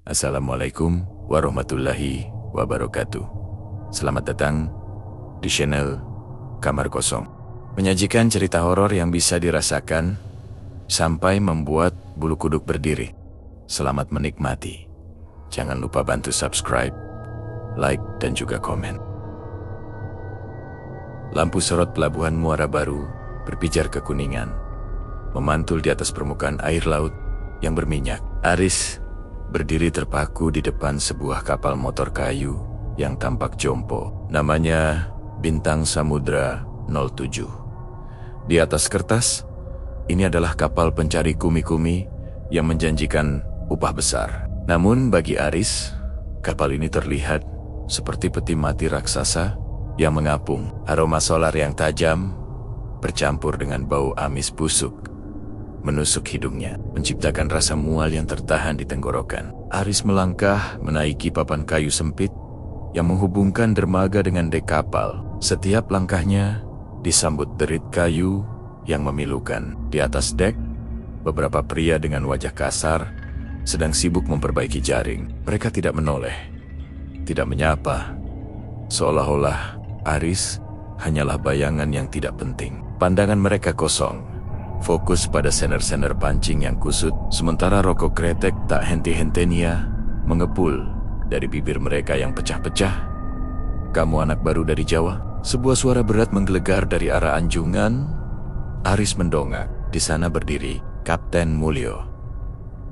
Assalamualaikum warahmatullahi wabarakatuh. Selamat datang di channel Kamar Kosong. Menyajikan cerita horor yang bisa dirasakan sampai membuat bulu kuduk berdiri. Selamat menikmati. Jangan lupa bantu subscribe, like, dan juga komen. Lampu sorot pelabuhan Muara Baru berpijar kekuningan, memantul di atas permukaan air laut yang berminyak. Aris berdiri terpaku di depan sebuah kapal motor kayu yang tampak jompo. Namanya Bintang Samudra 07. Di atas kertas, ini adalah kapal pencari kumi-kumi yang menjanjikan upah besar. Namun bagi Aris, kapal ini terlihat seperti peti mati raksasa yang mengapung. Aroma solar yang tajam bercampur dengan bau amis busuk menusuk hidungnya, menciptakan rasa mual yang tertahan di tenggorokan. Aris melangkah menaiki papan kayu sempit yang menghubungkan dermaga dengan dek kapal. Setiap langkahnya disambut derit kayu yang memilukan. Di atas dek, beberapa pria dengan wajah kasar sedang sibuk memperbaiki jaring. Mereka tidak menoleh, tidak menyapa, seolah-olah Aris hanyalah bayangan yang tidak penting. Pandangan mereka kosong, fokus pada sener-sener pancing yang kusut, sementara rokok kretek tak henti-hentinya mengepul dari bibir mereka yang pecah-pecah. "Kamu anak baru dari Jawa?" Sebuah suara berat menggelegar dari arah anjungan. Aris mendongak. Di sana berdiri Kapten Mulyo.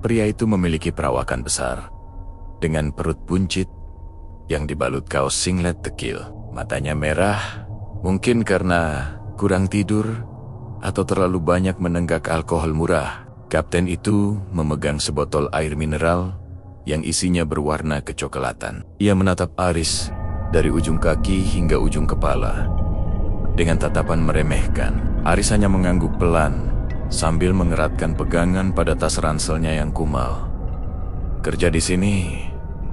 Pria itu memiliki perawakan besar, dengan perut buncit yang dibalut kaos singlet dekil. Matanya merah, mungkin karena kurang tidur atau terlalu banyak menenggak alkohol murah. Kapten itu memegang sebotol air mineral yang isinya berwarna kecoklatan. Ia menatap Aris dari ujung kaki hingga ujung kepala dengan tatapan meremehkan. Aris hanya mengangguk pelan sambil mengeratkan pegangan pada tas ranselnya yang kumal. "Kerja di sini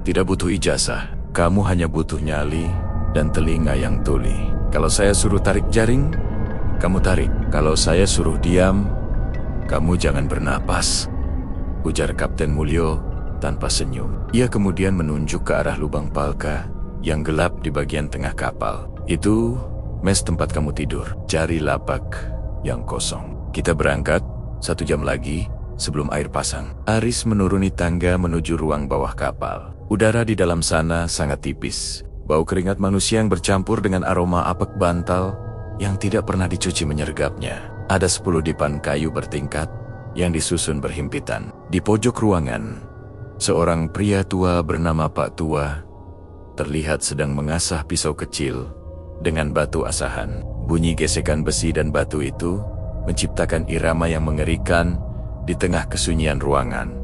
tidak butuh ijazah. Kamu hanya butuh nyali dan telinga yang tuli. Kalau saya suruh tarik jaring, kamu tarik. Kalau saya suruh diam, kamu jangan bernapas," ujar Kapten Mulyo tanpa senyum. Ia kemudian menunjuk ke arah lubang palka yang gelap di bagian tengah kapal. "Itu mes tempat kamu tidur. Cari lapak yang kosong. Kita berangkat 1 jam lagi sebelum air pasang." Aris menuruni tangga menuju ruang bawah kapal. Udara di dalam sana sangat tipis. Bau keringat manusia yang bercampur dengan aroma apek bantal yang tidak pernah dicuci menyergapnya. Ada 10 dipan kayu bertingkat yang disusun berhimpitan. Di pojok ruangan, seorang pria tua bernama Pak Tua terlihat sedang mengasah pisau kecil dengan batu asahan. Bunyi gesekan besi dan batu itu menciptakan irama yang mengerikan di tengah kesunyian ruangan.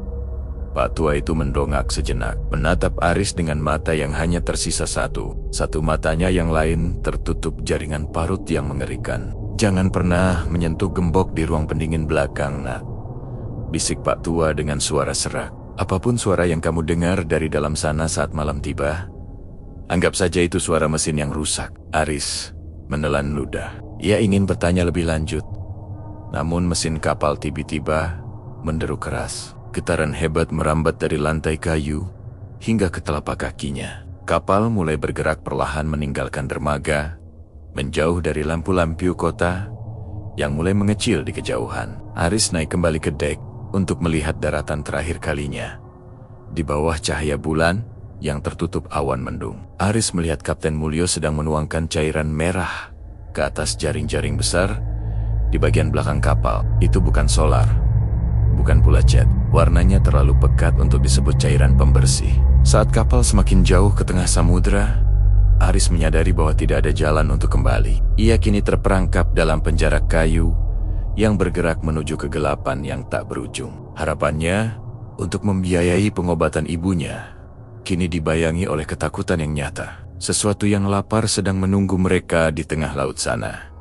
Pak Tua itu mendongak sejenak, menatap Aris dengan mata yang hanya tersisa satu. Satu matanya yang lain tertutup jaringan parut yang mengerikan. "Jangan pernah menyentuh gembok di ruang pendingin belakang, nak," bisik Pak Tua dengan suara serak. "Apapun suara yang kamu dengar dari dalam sana saat malam tiba, anggap saja itu suara mesin yang rusak." Aris menelan ludah. Ia ingin bertanya lebih lanjut, namun mesin kapal tiba-tiba menderu keras. Getaran hebat merambat dari lantai kayu hingga ke telapak kakinya. Kapal mulai bergerak perlahan meninggalkan dermaga, menjauh dari lampu-lampu kota yang mulai mengecil di kejauhan. Aris naik kembali ke dek untuk melihat daratan terakhir kalinya. Di bawah cahaya bulan yang tertutup awan mendung, Aris melihat Kapten Mulyo sedang menuangkan cairan merah ke atas jaring-jaring besar di bagian belakang kapal. Itu bukan solar, bukan pula cat. Warnanya terlalu pekat untuk disebut cairan pembersih. Saat kapal semakin jauh ke tengah samudra, Aris menyadari bahwa tidak ada jalan untuk kembali. Ia kini terperangkap dalam penjara kayu yang bergerak menuju kegelapan yang tak berujung. Harapannya untuk membiayai pengobatan ibunya kini dibayangi oleh ketakutan yang nyata. Sesuatu yang lapar sedang menunggu mereka di tengah laut sana.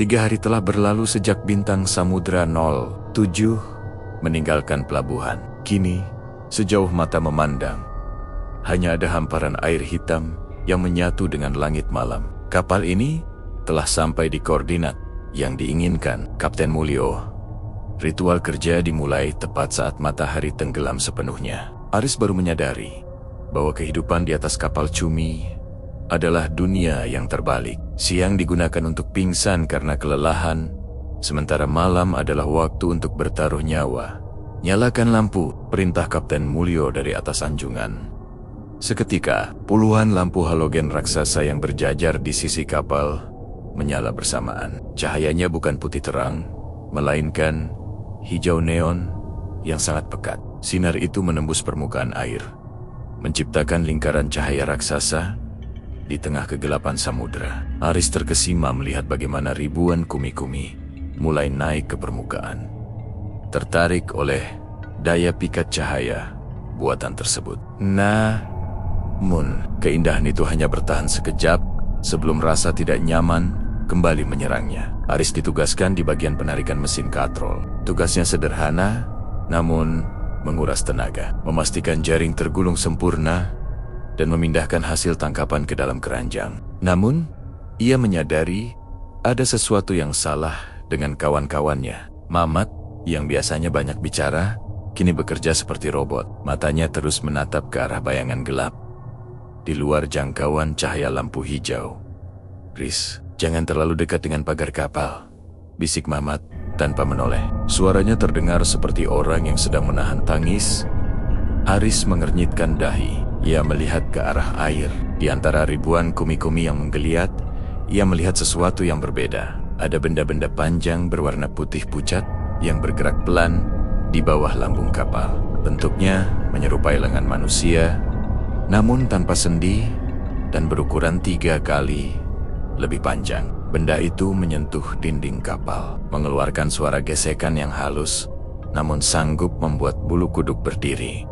3 hari telah berlalu sejak Bintang Samudra 07 meninggalkan pelabuhan. Kini, sejauh mata memandang, hanya ada hamparan air hitam yang menyatu dengan langit malam. Kapal ini telah sampai di koordinat yang diinginkan Kapten Mulyo. Ritual kerja dimulai tepat saat matahari tenggelam sepenuhnya. Aris baru menyadari bahwa kehidupan di atas kapal cumi adalah dunia yang terbalik. Siang digunakan untuk pingsan karena kelelahan, sementara malam adalah waktu untuk bertaruh nyawa. Nyalakan lampu, perintah Kapten Mulyo dari atas anjungan. Seketika, puluhan lampu halogen raksasa yang berjajar di sisi kapal menyala bersamaan. Cahayanya bukan putih terang, melainkan hijau neon yang sangat pekat. Sinar itu menembus permukaan air, menciptakan lingkaran cahaya raksasa di tengah kegelapan samudera. Aris terkesima melihat bagaimana ribuan kumi-kumi mulai naik ke permukaan, tertarik oleh daya pikat cahaya buatan tersebut. Namun, keindahan itu hanya bertahan sekejap sebelum rasa tidak nyaman kembali menyerangnya. Aris ditugaskan di bagian penarikan mesin katrol. Tugasnya sederhana, namun menguras tenaga, memastikan jaring tergulung sempurna dan memindahkan hasil tangkapan ke dalam keranjang. Namun, ia menyadari ada sesuatu yang salah dengan kawan-kawannya. Mamat, yang biasanya banyak bicara, kini bekerja seperti robot. Matanya terus menatap ke arah bayangan gelap di luar jangkauan cahaya lampu hijau. "Riz, jangan terlalu dekat dengan pagar kapal," bisik Mamat tanpa menoleh. Suaranya terdengar seperti orang yang sedang menahan tangis. Aris mengernyitkan dahi. Ia melihat ke arah air. Di antara ribuan kumi-kumi yang menggeliat, ia melihat sesuatu yang berbeda. Ada benda-benda panjang berwarna putih pucat yang bergerak pelan di bawah lambung kapal. Bentuknya menyerupai lengan manusia, namun tanpa sendi dan berukuran 3 kali lebih panjang. Benda itu menyentuh dinding kapal, mengeluarkan suara gesekan yang halus, namun sanggup membuat bulu kuduk berdiri.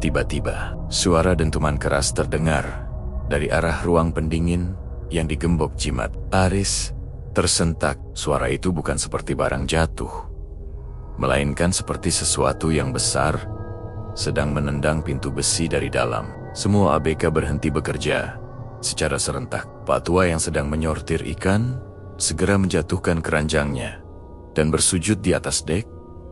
Tiba-tiba, suara dentuman keras terdengar dari arah ruang pendingin yang digembok jimat. Aris tersentak. Suara itu bukan seperti barang jatuh, melainkan seperti sesuatu yang besar sedang menendang pintu besi dari dalam. Semua ABK berhenti bekerja secara serentak. Pak tua yang sedang menyortir ikan segera menjatuhkan keranjangnya dan bersujud di atas dek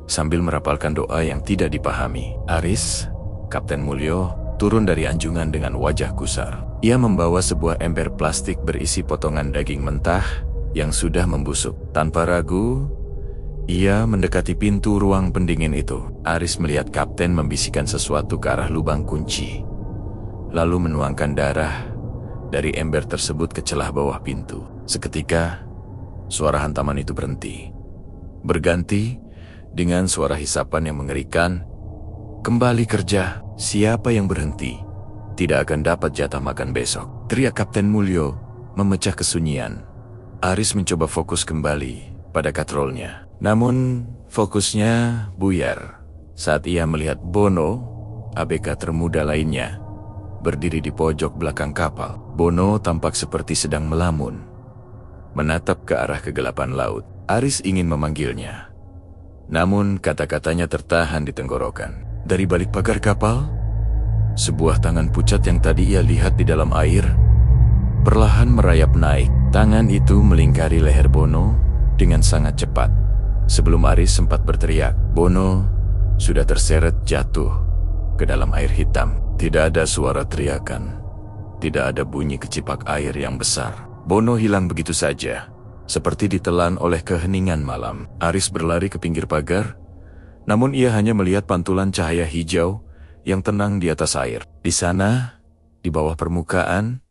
sambil merapalkan doa yang tidak dipahami. Aris, Kapten Mulyo, turun dari anjungan dengan wajah gusar. Ia membawa sebuah ember plastik berisi potongan daging mentah yang sudah membusuk. Tanpa ragu, ia mendekati pintu ruang pendingin itu. Aris melihat kapten membisikkan sesuatu ke arah lubang kunci, lalu menuangkan darah dari ember tersebut ke celah bawah pintu. Seketika, suara hantaman itu berhenti, berganti dengan suara hisapan yang mengerikan. "Kembali kerja, siapa yang berhenti tidak akan dapat jatah makan besok," teriak Kapten Mulyo memecah kesunyian. Aris mencoba fokus kembali pada katrolnya, namun fokusnya buyar saat ia melihat Bono, ABK termuda lainnya, berdiri di pojok belakang kapal. Bono tampak seperti sedang melamun, menatap ke arah kegelapan laut. Aris ingin memanggilnya, namun kata-katanya tertahan di tenggorokan. Dari balik pagar kapal, sebuah tangan pucat yang tadi ia lihat di dalam air perlahan merayap naik. Tangan itu melingkari leher Bono dengan sangat cepat. Sebelum Aris sempat berteriak, Bono sudah terseret jatuh ke dalam air hitam. Tidak ada suara teriakan, tidak ada bunyi kecipak air yang besar. Bono hilang begitu saja, seperti ditelan oleh keheningan malam. Aris berlari ke pinggir pagar, namun ia hanya melihat pantulan cahaya hijau yang tenang di atas air. Di sana, di bawah permukaan,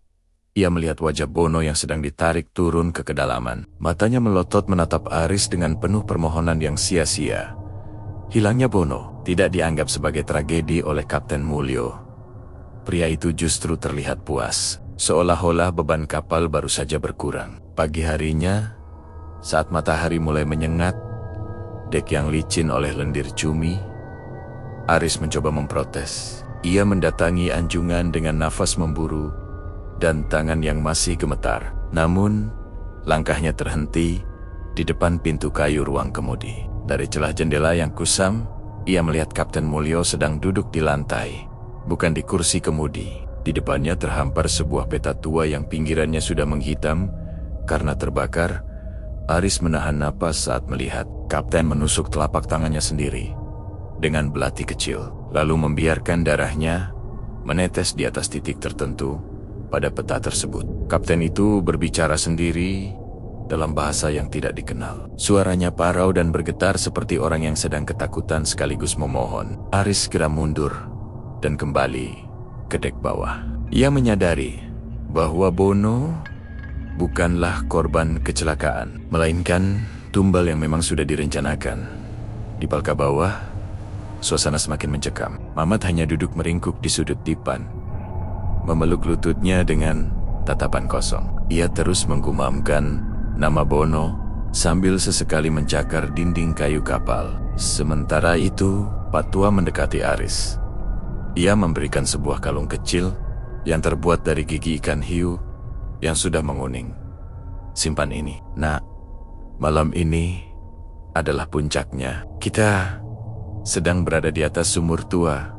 ia melihat wajah Bono yang sedang ditarik turun ke kedalaman. Matanya melotot menatap Aris dengan penuh permohonan yang sia-sia. Hilangnya Bono tidak dianggap sebagai tragedi oleh Kapten Mulyo. Pria itu justru terlihat puas, seolah-olah beban kapal baru saja berkurang. Pagi harinya, saat matahari mulai menyengat, dek yang licin oleh lendir cumi, Aris mencoba memprotes. Ia mendatangi anjungan dengan nafas memburu dan tangan yang masih gemetar. Namun, langkahnya terhenti di depan pintu kayu ruang kemudi. Dari celah jendela yang kusam, ia melihat Kapten Mulyo sedang duduk di lantai, bukan di kursi kemudi. Di depannya terhampar sebuah peta tua yang pinggirannya sudah menghitam karena terbakar. Aris menahan napas saat melihat Kapten menusuk telapak tangannya sendiri dengan belati kecil. lalu membiarkan darahnya menetes di atas titik tertentu pada peta tersebut. Kapten itu berbicara sendiri dalam bahasa yang tidak dikenal. Suaranya parau dan bergetar seperti orang yang sedang ketakutan sekaligus memohon. Aris segera mundur dan kembali ke dek bawah. Ia menyadari bahwa Bono bukanlah korban kecelakaan, melainkan tumbal yang memang sudah direncanakan. Di palka bawah, suasana semakin mencekam. Mamat hanya duduk meringkuk di sudut dipan, memeluk lututnya dengan tatapan kosong. Ia terus menggumamkan nama Bono sambil sesekali mencakar dinding kayu kapal. Sementara itu, Pak Tua mendekati Aris. Ia memberikan sebuah kalung kecil yang terbuat dari gigi ikan hiu yang sudah menguning. Simpan ini, nak. Malam ini adalah puncaknya. Kita sedang berada di atas sumur tua,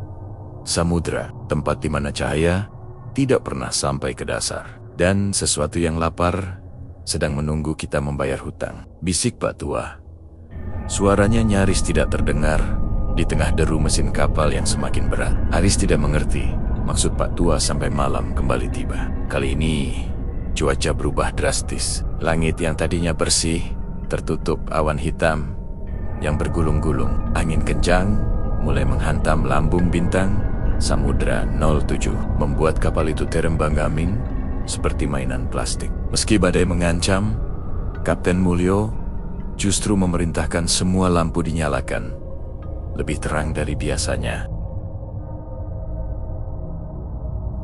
samudra, tempat di mana cahaya tidak pernah sampai ke dasar. Dan sesuatu yang lapar sedang menunggu kita membayar hutang. Bisik Pak Tua. Suaranya nyaris tidak terdengar di tengah deru mesin kapal yang semakin berat. Aris tidak mengerti maksud Pak Tua sampai malam kembali tiba. Kali ini cuaca berubah drastis. Langit yang tadinya bersih tertutup awan hitam yang bergulung-gulung. Angin kencang mulai menghantam lambung bintang Samudra 07, membuat kapal itu terembang-ambing seperti mainan plastik. Meski badai mengancam, Kapten Mulyo justru memerintahkan semua lampu dinyalakan lebih terang dari biasanya.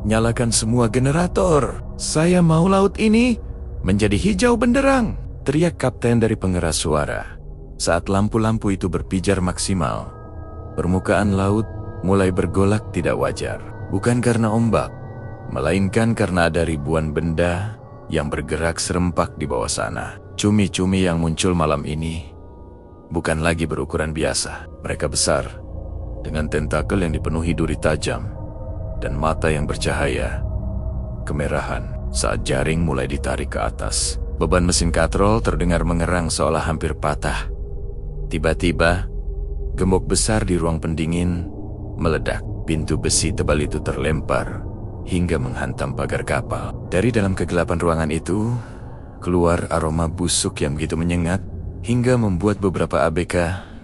Nyalakan semua generator. Saya mau laut ini menjadi hijau benderang, teriak kapten dari pengeras suara. Saat lampu-lampu itu berpijar maksimal, permukaan laut mulai bergolak tidak wajar. Bukan karena ombak, melainkan karena ada ribuan benda yang bergerak serempak di bawah sana. Cumi-cumi yang muncul malam ini bukan lagi berukuran biasa. Mereka besar, dengan tentakel yang dipenuhi duri tajam dan mata yang bercahaya kemerahan saat jaring mulai ditarik ke atas. Beban mesin katrol terdengar mengerang seolah hampir patah. Tiba-tiba, gembok besar di ruang pendingin meledak. Pintu besi tebal itu terlempar hingga menghantam pagar kapal. Dari dalam kegelapan ruangan itu, keluar aroma busuk yang begitu menyengat hingga membuat beberapa ABK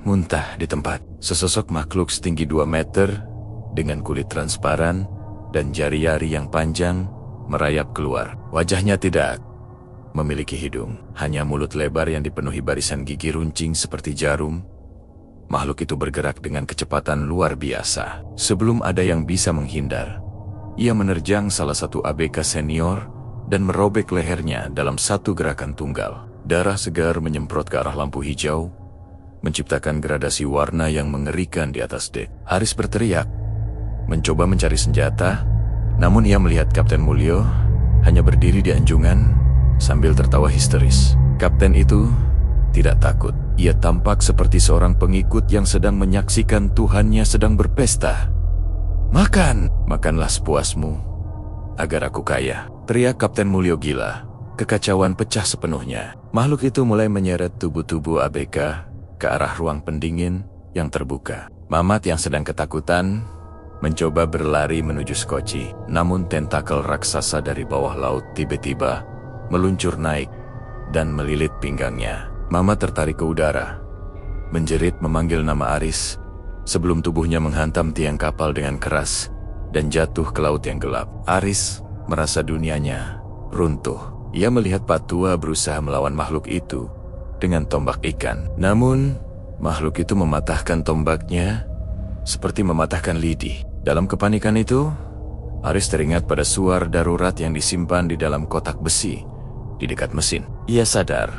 muntah di tempat. Sesosok makhluk setinggi 2 meter dengan kulit transparan dan jari-jari yang panjang merayap keluar. Wajahnya tidak memiliki hidung, hanya mulut lebar yang dipenuhi barisan gigi runcing seperti jarum. Makhluk itu bergerak dengan kecepatan luar biasa. Sebelum ada yang bisa menghindar, ia menerjang salah satu ABK senior dan merobek lehernya dalam satu gerakan tunggal. Darah segar menyemprot ke arah lampu hijau, menciptakan gradasi warna yang mengerikan di atas dek. Aris berteriak, mencoba mencari senjata, namun ia melihat Kapten Mulyo hanya berdiri di anjungan sambil tertawa histeris. Kapten itu tidak takut. Ia tampak seperti seorang pengikut yang sedang menyaksikan Tuhannya sedang berpesta. Makanlah sepuasmu, agar aku kaya, teriak Kapten Mulyo gila. Kekacauan pecah sepenuhnya. Makhluk itu mulai menyeret tubuh-tubuh ABK ke arah ruang pendingin yang terbuka. Mamat yang sedang ketakutan mencoba berlari menuju skoci, namun tentakel raksasa dari bawah laut tiba-tiba meluncur naik dan melilit pinggangnya. Mamat tertarik ke udara, menjerit memanggil nama Aris sebelum tubuhnya menghantam tiang kapal dengan keras dan jatuh ke laut yang gelap. Aris merasa dunianya runtuh. Ia melihat Pak Tua berusaha melawan makhluk itu dengan tombak ikan. Namun, makhluk itu mematahkan tombaknya seperti mematahkan lidi. Dalam kepanikan itu, Aris teringat pada suar darurat yang disimpan di dalam kotak besi di dekat mesin. Ia sadar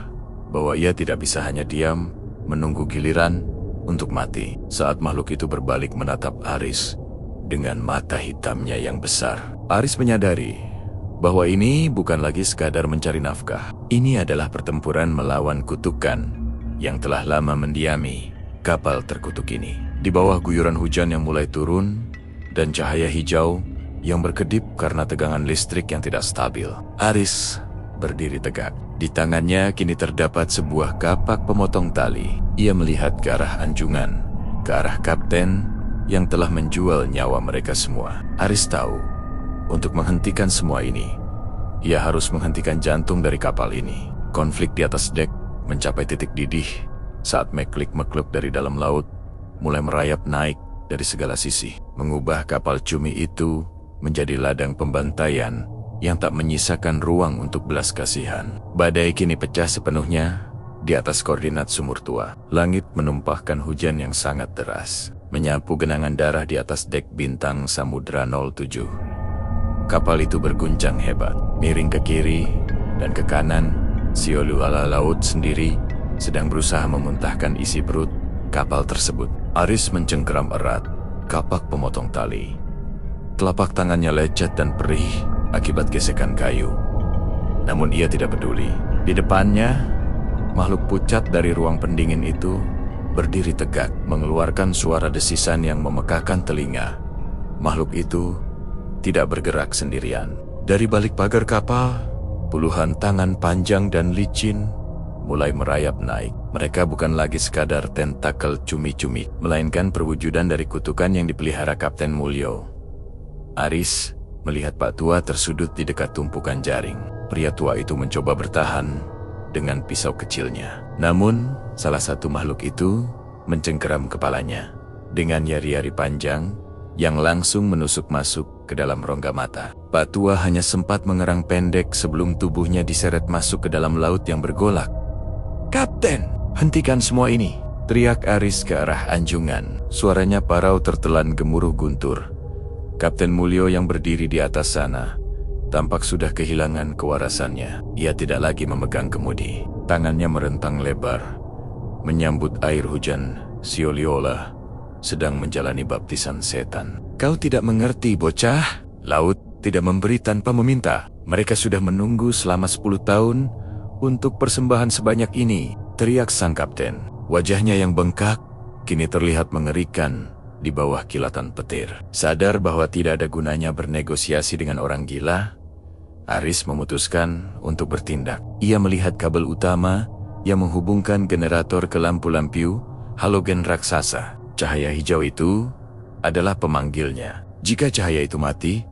bahwa ia tidak bisa hanya diam menunggu giliran untuk mati. Saat makhluk itu berbalik menatap Aris dengan mata hitamnya yang besar, Aris menyadari bahwa ini bukan lagi sekadar mencari nafkah. Ini adalah pertempuran melawan kutukan yang telah lama mendiami kapal terkutuk ini. Di bawah guyuran hujan yang mulai turun dan cahaya hijau yang berkedip karena tegangan listrik yang tidak stabil, Aris berdiri tegak. Di tangannya kini terdapat sebuah kapak pemotong tali. Ia melihat ke arah anjungan, ke arah kapten, yang telah menjual nyawa mereka semua. Aris tahu, untuk menghentikan semua ini, ia harus menghentikan jantung dari kapal ini. Konflik di atas dek mencapai titik didih saat makhluk dari dalam laut mulai merayap naik dari segala sisi, mengubah kapal cumi itu menjadi ladang pembantaian yang tak menyisakan ruang untuk belas kasihan. Badai kini pecah sepenuhnya di atas koordinat sumur tua. Langit menumpahkan hujan yang sangat deras, menyapu genangan darah di atas dek bintang Samudra 07. Kapal itu berguncang hebat, miring ke kiri dan ke kanan. Sioluala laut sendiri sedang berusaha memuntahkan isi perut kapal tersebut. Aris mencengkeram erat kapak pemotong tali. Telapak tangannya lecet dan perih akibat gesekan kayu. Namun ia tidak peduli. Di depannya, makhluk pucat dari ruang pendingin itu berdiri tegak, mengeluarkan suara desisan yang memekakkan telinga. Makhluk itu tidak bergerak sendirian. Dari balik pagar kapal, puluhan tangan panjang dan licin mulai merayap naik. Mereka bukan lagi sekadar tentakel cumi-cumi, melainkan perwujudan dari kutukan yang dipelihara Kapten Mulyo. Aris melihat Pak Tua tersudut di dekat tumpukan jaring. Pria tua itu mencoba bertahan dengan pisau kecilnya. Namun, salah satu makhluk itu mencengkeram kepalanya dengan yari-yari panjang yang langsung menusuk masuk ke dalam rongga mata. Pak Tua hanya sempat mengerang pendek sebelum tubuhnya diseret masuk ke dalam laut yang bergolak. "Kapten, hentikan semua ini!" teriak Aris ke arah anjungan. Suaranya parau tertelan gemuruh guntur. Kapten Mulyo yang berdiri di atas sana tampak sudah kehilangan kewarasannya. Ia tidak lagi memegang kemudi. Tangannya merentang lebar, menyambut air hujan. Sioliola sedang menjalani baptisan setan. "Kau tidak mengerti, bocah. Laut tidak memberi tanpa meminta. Mereka sudah menunggu selama 10 tahun untuk persembahan sebanyak ini," teriak sang kapten. Wajahnya yang bengkak kini terlihat mengerikan di bawah kilatan petir. Sadar bahwa tidak ada gunanya bernegosiasi dengan orang gila, Aris memutuskan untuk bertindak. Ia melihat kabel utama yang menghubungkan generator ke lampu-lampu halogen raksasa. Cahaya hijau itu adalah pemanggilnya. Jika cahaya itu mati,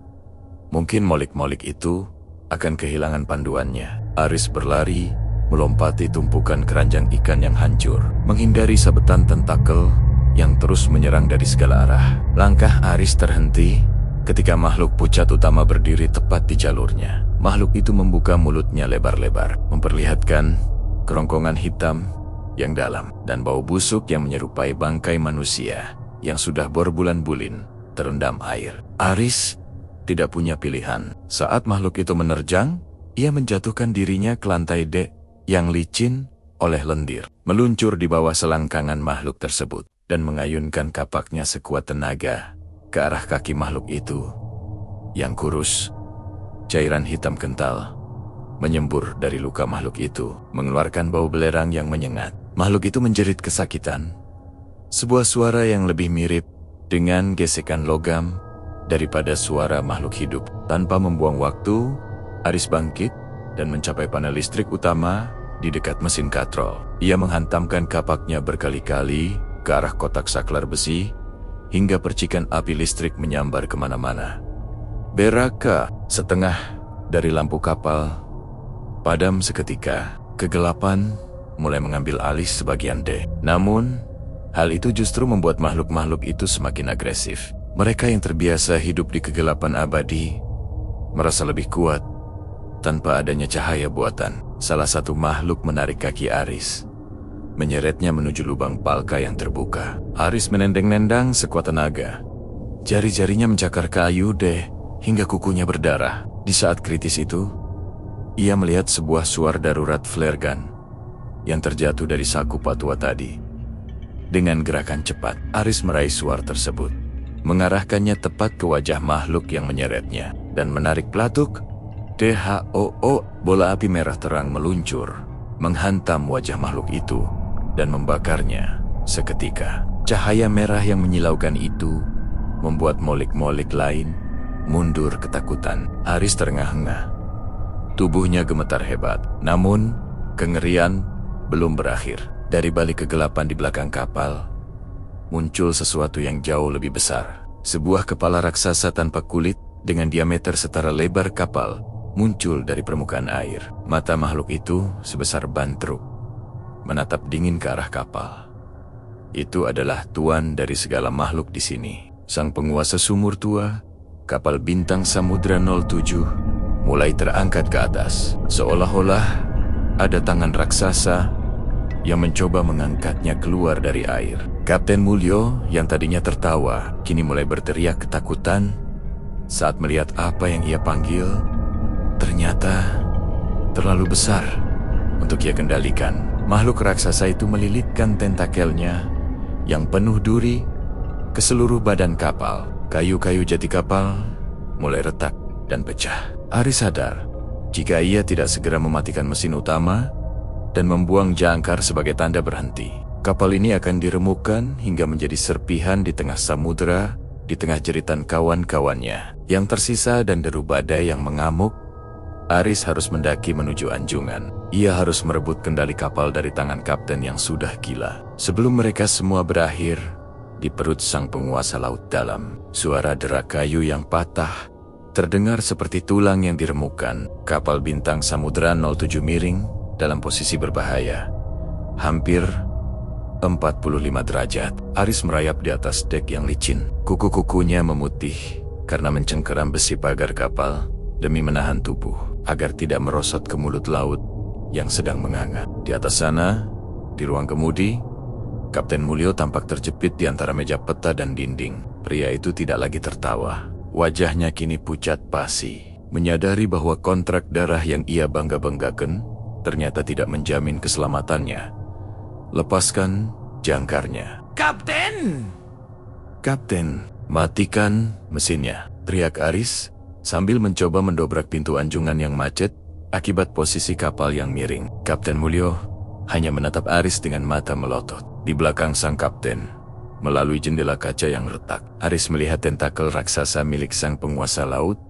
mungkin molik-molik itu akan kehilangan panduannya. Aris berlari, melompati tumpukan keranjang ikan yang hancur, menghindari sabetan tentakel yang terus menyerang dari segala arah. Langkah Aris terhenti ketika makhluk pucat utama berdiri tepat di jalurnya. Makhluk itu membuka mulutnya lebar-lebar, memperlihatkan kerongkongan hitam yang dalam dan bau busuk yang menyerupai bangkai manusia yang sudah berbulan-bulin terendam air. Aris tidak punya pilihan. Saat makhluk itu menerjang, ia menjatuhkan dirinya ke lantai dek yang licin oleh lendir, meluncur di bawah selangkangan makhluk tersebut dan mengayunkan kapaknya sekuat tenaga ke arah kaki makhluk itu yang kurus. Cairan hitam kental menyembur dari luka makhluk itu, mengeluarkan bau belerang yang menyengat. Makhluk itu menjerit kesakitan. Sebuah suara yang lebih mirip dengan gesekan logam daripada suara makhluk hidup. Tanpa membuang waktu, Aris bangkit dan mencapai panel listrik utama di dekat mesin katrol. Ia menghantamkan kapaknya berkali-kali ke arah kotak saklar besi, hingga percikan api listrik menyambar kemana-mana. Beraka, setengah dari lampu kapal padam seketika. Kegelapan mulai mengambil alih sebagian dek. Namun, hal itu justru membuat makhluk-makhluk itu semakin agresif. Mereka yang terbiasa hidup di kegelapan abadi merasa lebih kuat tanpa adanya cahaya buatan. Salah satu makhluk menarik kaki Aris, menyeretnya menuju lubang palka yang terbuka. Aris menendang-nendang sekuat tenaga. Jari-jarinya mencakar kayu deh hingga kukunya berdarah. Di saat kritis itu, ia melihat sebuah suar darurat flare gun yang terjatuh dari saku Pak Tua tadi. Dengan gerakan cepat, Aris meraih suar tersebut, mengarahkannya tepat ke wajah makhluk yang menyeretnya, dan menarik pelatuk. DHOO, bola api merah terang meluncur, menghantam wajah makhluk itu dan membakarnya seketika. Cahaya merah yang menyilaukan itu membuat molik-molik lain mundur ketakutan. Aris terengah-engah. Tubuhnya gemetar hebat. Namun, kengerian belum berakhir. Dari balik kegelapan di belakang kapal, muncul sesuatu yang jauh lebih besar. Sebuah kepala raksasa tanpa kulit dengan diameter setara lebar kapal muncul dari permukaan air. Mata makhluk itu sebesar ban truk, menatap dingin ke arah kapal. Itu adalah tuan dari segala makhluk di sini. Sang penguasa sumur tua, kapal bintang Samudra 07, mulai terangkat ke atas. Seolah-olah ada tangan raksasa yang mencoba mengangkatnya keluar dari air. Kapten Mulyo yang tadinya tertawa, kini mulai berteriak ketakutan saat melihat apa yang ia panggil ternyata terlalu besar untuk ia kendalikan. Makhluk raksasa itu melilitkan tentakelnya yang penuh duri ke seluruh badan kapal. Kayu-kayu jati kapal mulai retak dan pecah. Aris sadar jika ia tidak segera mematikan mesin utama dan membuang jangkar sebagai tanda berhenti, kapal ini akan diremukkan hingga menjadi serpihan di tengah samudera, di tengah jeritan kawan-kawannya yang tersisa dan deru badai yang mengamuk. Aris harus mendaki menuju anjungan. Ia harus merebut kendali kapal dari tangan kapten yang sudah gila. Sebelum mereka semua berakhir, di perut sang penguasa laut dalam, suara derak kayu yang patah terdengar seperti tulang yang diremukkan. Kapal bintang Samudra 07 miring dalam posisi berbahaya. Hampir 45 derajat. Aris merayap di atas dek yang licin. Kuku-kukunya memutih karena mencengkeram besi pagar kapal demi menahan tubuh agar tidak merosot ke mulut laut yang sedang menganga. Di atas sana, di ruang kemudi, Kapten Mulyo tampak terjepit di antara meja peta dan dinding. Pria itu tidak lagi tertawa. Wajahnya kini pucat pasi, menyadari bahwa kontrak darah yang ia bangga-banggakan ternyata tidak menjamin keselamatannya. Lepaskan jangkarnya. Kapten! Kapten, matikan mesinnya, teriak Aris sambil mencoba mendobrak pintu anjungan yang macet akibat posisi kapal yang miring. Kapten Mulyo hanya menatap Aris dengan mata melotot. Di belakang sang kapten, melalui jendela kaca yang retak, Aris melihat tentakel raksasa milik sang penguasa laut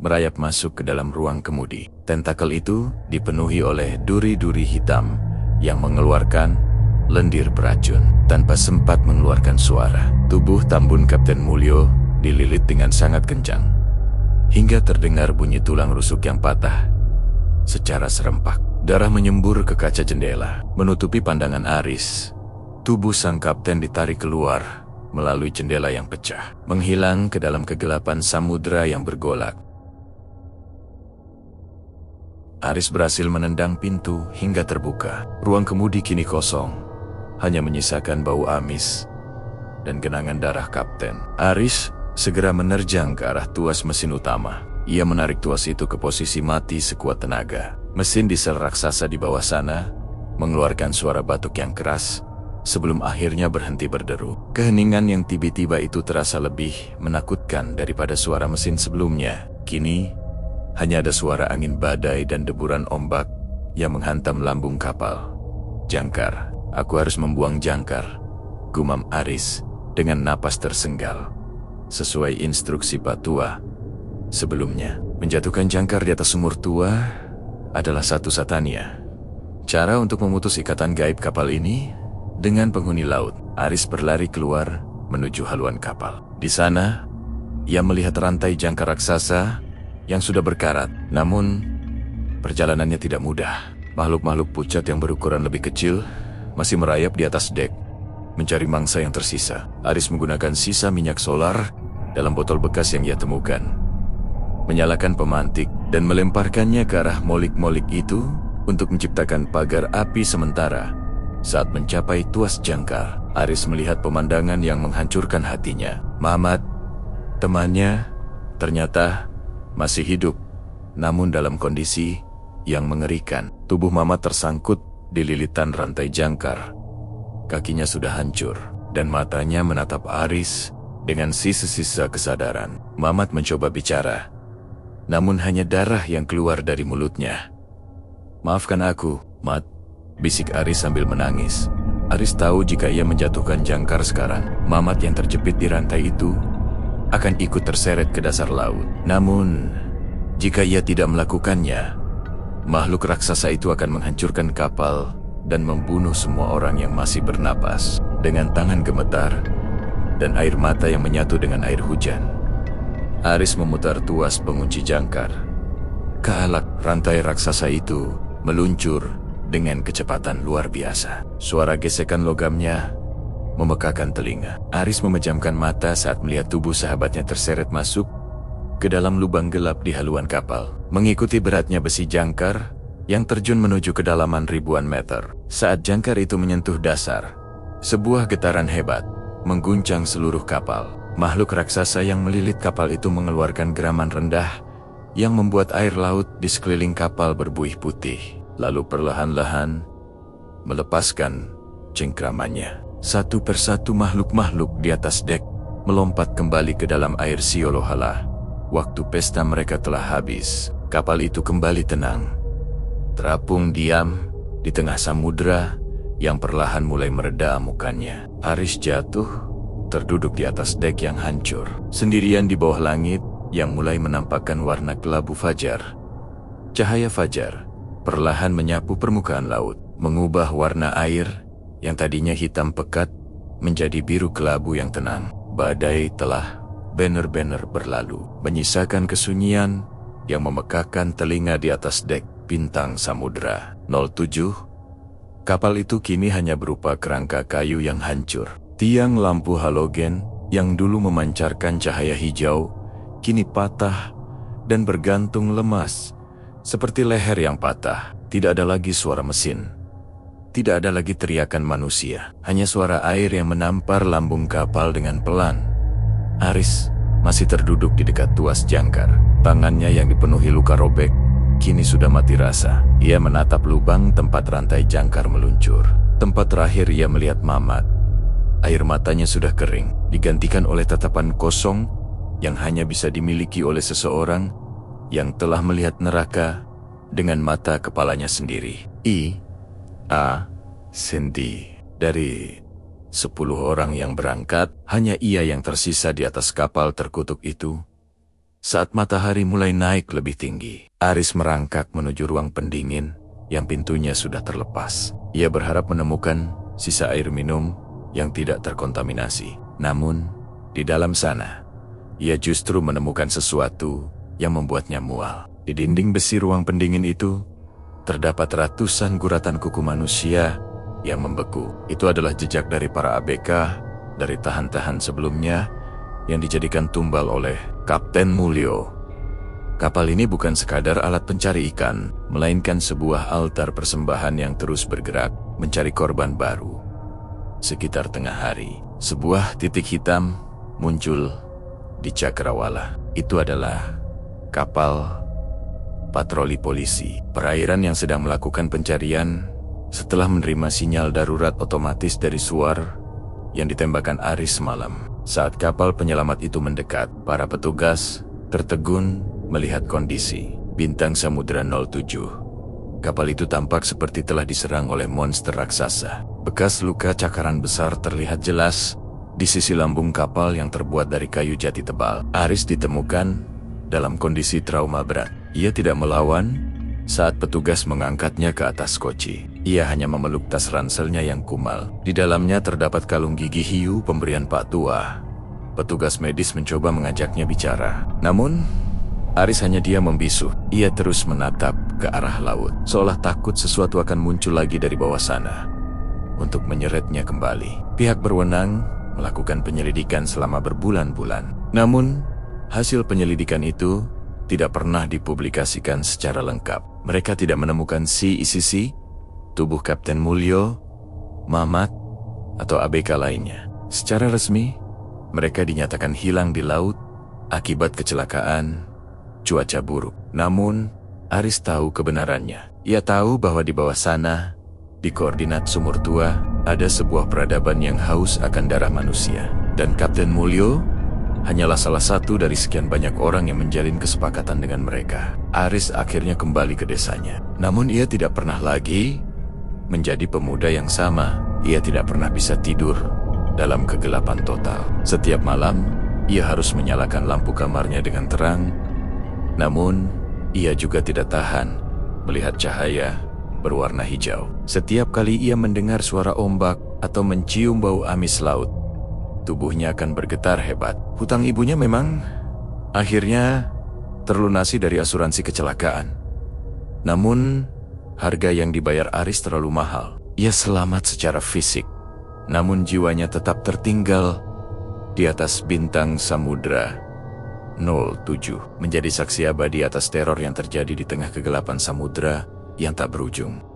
merayap masuk ke dalam ruang kemudi. Tentakel itu dipenuhi oleh duri-duri hitam yang mengeluarkan lendir beracun. Tanpa sempat mengeluarkan suara, tubuh tambun Kapten Mulyo dililit dengan sangat kencang hingga terdengar bunyi tulang rusuk yang patah secara serempak. Darah menyembur ke kaca jendela, menutupi pandangan Aris. Tubuh sang kapten ditarik keluar melalui jendela yang pecah, menghilang ke dalam kegelapan samudera yang bergolak. Aris berhasil menendang pintu hingga terbuka. Ruang kemudi kini kosong, hanya menyisakan bau amis dan genangan darah kapten. Aris segera menerjang ke arah tuas mesin utama. Ia menarik tuas itu ke posisi mati sekuat tenaga. Mesin diesel raksasa di bawah sana mengeluarkan suara batuk yang keras sebelum akhirnya berhenti berderu. Keheningan yang tiba-tiba itu terasa lebih menakutkan daripada suara mesin sebelumnya. Kini hanya ada suara angin badai dan deburan ombak yang menghantam lambung kapal. Jangkar, aku harus membuang jangkar, gumam Aris dengan napas tersenggal. Sesuai instruksi Patua sebelumnya, menjatuhkan jangkar di atas sumur tua adalah satu-satunya cara untuk memutus ikatan gaib kapal ini dengan penghuni laut. Aris berlari keluar menuju haluan kapal. Di sana, ia melihat rantai jangkar raksasa yang sudah berkarat. Namun, perjalanannya tidak mudah. Makhluk-makhluk pucat yang berukuran lebih kecil masih merayap di atas dek, mencari mangsa yang tersisa. Aris menggunakan sisa minyak solar dalam botol bekas yang ia temukan, menyalakan pemantik dan melemparkannya ke arah molik-molik itu untuk menciptakan pagar api sementara. Saat mencapai tuas jangkar, Aris melihat pemandangan yang menghancurkan hatinya. Mamat, temannya, ternyata masih hidup, namun dalam kondisi yang mengerikan. Tubuh Mamat tersangkut di lilitan rantai jangkar. Kakinya sudah hancur dan matanya menatap Aris dengan sisa-sisa kesadaran. Mamat mencoba bicara, namun hanya darah yang keluar dari mulutnya. Maafkan aku, Mat, bisik Aris sambil menangis. Aris tahu jika ia menjatuhkan jangkar sekarang, Mamat yang terjepit di rantai itu akan ikut terseret ke dasar laut. Namun, jika ia tidak melakukannya, makhluk raksasa itu akan menghancurkan kapal dan membunuh semua orang yang masih bernapas. Dengan tangan gemetar dan air mata yang menyatu dengan air hujan, Aris memutar tuas pengunci jangkar. Kealak rantai raksasa itu meluncur dengan kecepatan luar biasa. Suara gesekan logamnya memekakan telinga. Aris memejamkan mata saat melihat tubuh sahabatnya terseret masuk ke dalam lubang gelap di haluan kapal. Mengikuti beratnya besi jangkar yang terjun menuju kedalaman ribuan meter. Saat jangkar itu menyentuh dasar, sebuah getaran hebat mengguncang seluruh kapal. Makhluk raksasa yang melilit kapal itu mengeluarkan geraman rendah yang membuat air laut di sekeliling kapal berbuih putih, lalu perlahan-lahan melepaskan cengkramannya. Satu persatu makhluk-makhluk di atas dek melompat kembali ke dalam air Siolohala. Waktu pesta mereka telah habis. Kapal itu kembali tenang, terapung diam di tengah samudera yang perlahan mulai mereda amukannya. Aris jatuh, terduduk di atas dek yang hancur, sendirian di bawah langit yang mulai menampakkan warna kelabu fajar. Cahaya fajar perlahan menyapu permukaan laut, mengubah warna air yang tadinya hitam pekat menjadi biru kelabu yang tenang. Badai telah benar-benar berlalu, menyisakan kesunyian yang memekakan telinga di atas dek bintang samudera. 07. Kapal itu kini hanya berupa kerangka kayu yang hancur. Tiang lampu halogen yang dulu memancarkan cahaya hijau kini patah dan bergantung lemas seperti leher yang patah. Tidak ada lagi suara mesin. Tidak ada lagi teriakan manusia. Hanya suara air yang menampar lambung kapal dengan pelan. Aris masih terduduk di dekat tuas jangkar. Tangannya yang dipenuhi luka robek kini sudah mati rasa. Ia menatap lubang tempat rantai jangkar meluncur. Tempat terakhir ia melihat Mamat. Air matanya sudah kering, digantikan oleh tatapan kosong yang hanya bisa dimiliki oleh seseorang yang telah melihat neraka dengan mata kepalanya sendiri. Cindy. Dari 10 orang yang berangkat, hanya ia yang tersisa di atas kapal terkutuk itu. Saat matahari mulai naik lebih tinggi, Aris merangkak menuju ruang pendingin yang pintunya sudah terlepas. Ia berharap menemukan sisa air minum yang tidak terkontaminasi. Namun, di dalam sana, ia justru menemukan sesuatu yang membuatnya mual. Di dinding besi ruang pendingin itu, terdapat ratusan guratan kuku manusia yang membeku. Itu adalah jejak dari para ABK dari tahan-tahan sebelumnya yang dijadikan tumbal oleh Kapten Mulyo. Kapal ini bukan sekadar alat pencari ikan, melainkan sebuah altar persembahan yang terus bergerak mencari korban baru. Sekitar tengah hari, sebuah titik hitam muncul di cakrawala. Itu adalah kapal patroli polisi perairan yang sedang melakukan pencarian setelah menerima sinyal darurat otomatis dari suar yang ditembakkan Aris semalam. Saat kapal penyelamat itu mendekat, para petugas tertegun melihat kondisi. Bintang Samudera 07. Kapal itu tampak seperti telah diserang oleh monster raksasa. Bekas luka cakaran besar terlihat jelas di sisi lambung kapal yang terbuat dari kayu jati tebal. Aris ditemukan dalam kondisi trauma berat. Ia tidak melawan saat petugas mengangkatnya ke atas koci. Ia hanya memeluk tas ranselnya yang kumal. Di dalamnya terdapat kalung gigi hiu pemberian Pak Tua. Petugas medis mencoba mengajaknya bicara. Namun, Aris hanya diam membisu. Ia terus menatap ke arah laut, seolah takut sesuatu akan muncul lagi dari bawah sana untuk menyeretnya kembali. Pihak berwenang melakukan penyelidikan selama berbulan-bulan. Namun, hasil penyelidikan itu tidak pernah dipublikasikan secara lengkap. Mereka tidak menemukan isi tubuh Kapten Mulyo, Mamat, atau ABK lainnya. Secara resmi, mereka dinyatakan hilang di laut akibat kecelakaan cuaca buruk. Namun, Aris tahu kebenarannya. Ia tahu bahwa di bawah sana, di koordinat sumur tua, ada sebuah peradaban yang haus akan darah manusia. Dan Kapten Mulyo hanyalah salah satu dari sekian banyak orang yang menjalin kesepakatan dengan mereka. Aris akhirnya kembali ke desanya. Namun ia tidak pernah lagi menjadi pemuda yang sama. Ia tidak pernah bisa tidur dalam kegelapan total. Setiap malam, ia harus menyalakan lampu kamarnya dengan terang. Namun, ia juga tidak tahan melihat cahaya berwarna hijau. Setiap kali ia mendengar suara ombak atau mencium bau amis laut, tubuhnya akan bergetar hebat. Hutang ibunya memang akhirnya terlunasi dari asuransi kecelakaan. Namun, harga yang dibayar Aris terlalu mahal. Ia selamat secara fisik, namun jiwanya tetap tertinggal di atas bintang samudra 07, menjadi saksi abadi atas teror yang terjadi di tengah kegelapan samudra yang tak berujung.